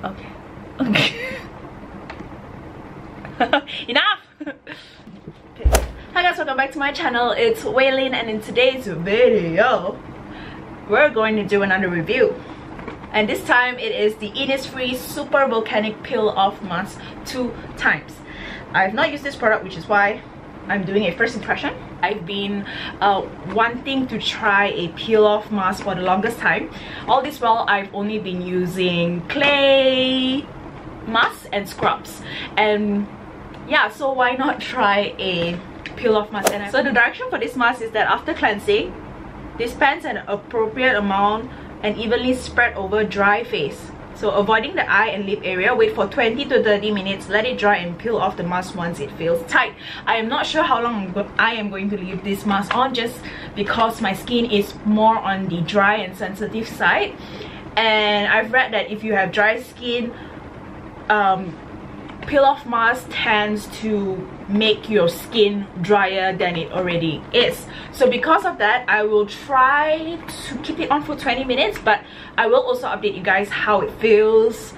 Okay. Enough. Okay. Hi guys, welcome back to my channel. It's Itsweilyn, and in today's video we're going to do another review, and this time it is the Innisfree Super Volcanic Peel Off Mask 2 times. I've not used this product, which is why I'm doing a first impression. I've been wanting to try a peel off mask for the longest time. All this while I've only been using clay masks and scrubs, and yeah, so why not try a peel off mask? And so the direction for this mask is that after cleansing, dispense an appropriate amount and evenly spread over dry face. So avoiding the eye and lip area, wait for 20 to 30 minutes, let it dry and peel off the mask once it feels tight. I am not sure how long I am going to leave this mask on, just because my skin is more on the dry and sensitive side, and I've read that if you have dry skin, peel off mask tends to make your skin drier than it already is. So because of that, I will try to keep it on for 20 minutes, but I will also update you guys how it feels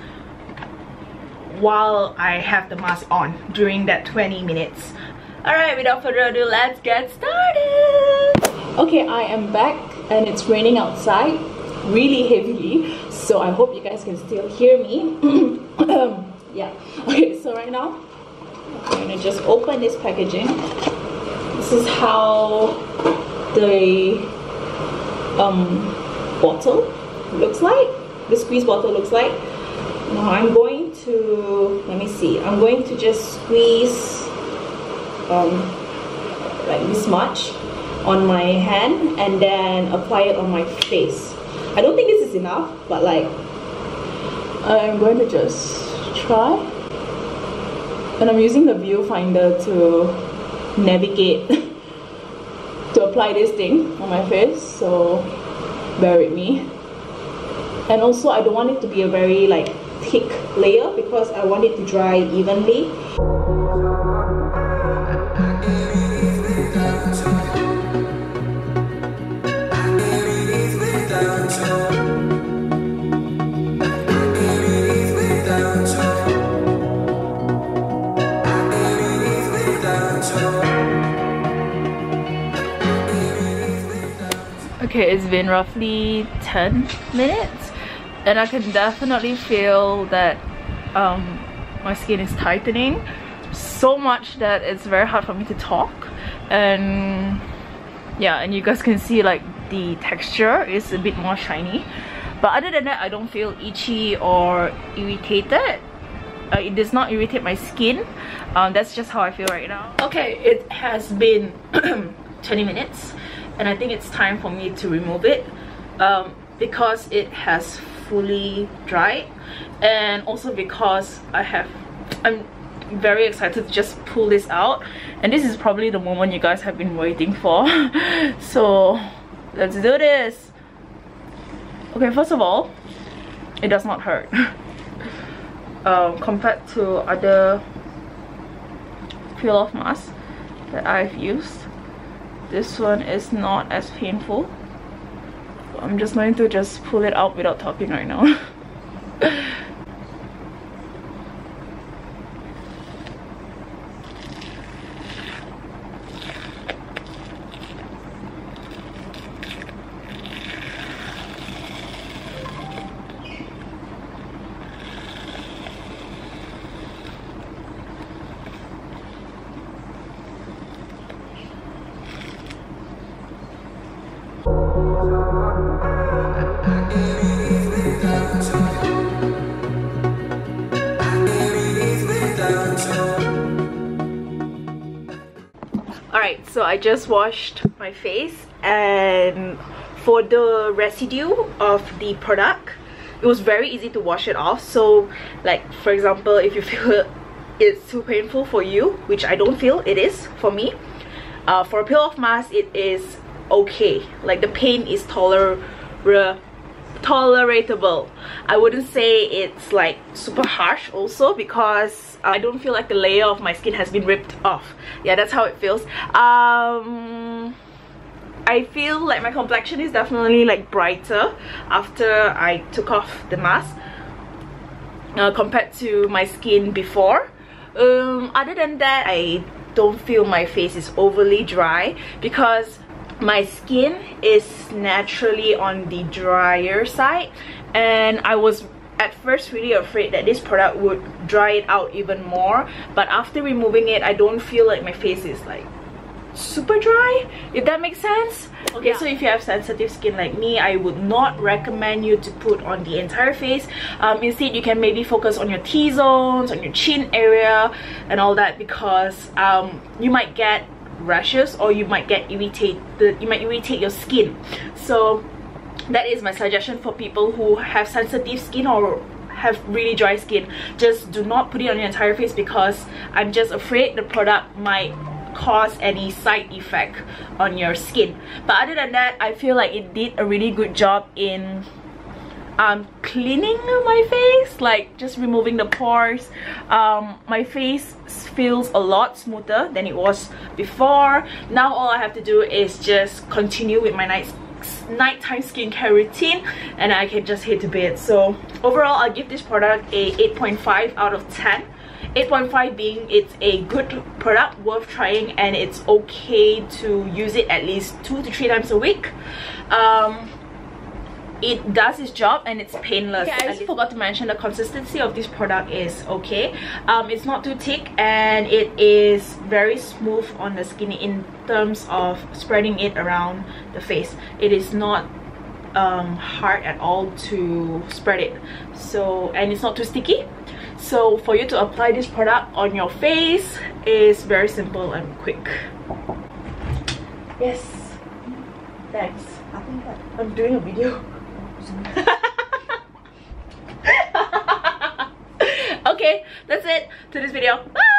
while I have the mask on during that 20 minutes. Alright, without further ado, let's get started. Okay, I am back and it's raining outside really heavily, so I hope you guys can still hear me. Yeah, okay, so right now I'm gonna just open this packaging. This is how the bottle looks like, the squeeze bottle looks like. Now I'm going to, let me see, I'm going to just squeeze like this much on my hand and then apply it on my face. I don't think this is enough, but like I'm going to just try, and I'm using the viewfinder to navigate to apply this thing on my face, so bear with me. And also I don't want it to be a very like thick layer because I want it to dry evenly. Okay, it's been roughly 10 minutes and I can definitely feel that my skin is tightening so much that it's very hard for me to talk. And yeah, and you guys can see like the texture is a bit more shiny, but other than that I don't feel itchy or irritated. It does not irritate my skin. That's just how I feel right now. Okay, it has been 20 minutes and I think it's time for me to remove it because it has fully dried, and also because I'm very excited to just pull this out, and this is probably the moment you guys have been waiting for. So let's do this. Okay, first of all, it does not hurt. Compared to other peel off masks that I've used, this one is not as painful. I'm just going to just pull it out without talking right now. Alright, so I just washed my face, and for the residue of the product, it was very easy to wash it off. So like for example, if you feel it's too painful for you, which I don't feel it is for me, for a peel off mask it is okay. Like the pain is tolerable. I wouldn't say it's like super harsh also, because I don't feel like the layer of my skin has been ripped off. Yeah, that's how it feels. I feel like my complexion is definitely like brighter after I took off the mask. compared to my skin before. Other than that, I don't feel my face is overly dry because my skin is naturally on the drier side, and I was at first really afraid that this product would dry it out even more, but after removing it, I don't feel like my face is like super dry, if that makes sense. Okay, so if you have sensitive skin like me, I would not recommend you to put on the entire face. Instead, you can maybe focus on your T-zones, on your chin area and all that, because you might get rashes or you might get irritated, you might irritate your skin. So that is my suggestion for people who have sensitive skin or have really dry skin. Just do not put it on your entire face, because I'm just afraid the product might cause any side effect on your skin. But other than that, I feel like it did a really good job in cleaning my face, like just removing the pores. My face feels a lot smoother than it was before. Now all I have to do is just continue with my nighttime skincare routine, and I can just head to bed. So overall, I'll give this product a 8.5 out of 10. 8.5 being it's a good product, worth trying, and it's okay to use it at least 2 to 3 times a week. It does its job and it's painless. Okay, I just forgot to mention the consistency of this product is okay. It's not too thick and it is very smooth on the skin in terms of spreading it around the face. It is not hard at all to spread it, so, and it's not too sticky. So for you to apply this product on your face is very simple and quick. Yes, thanks. I'm doing a video. Okay, that's it to this video. Bye.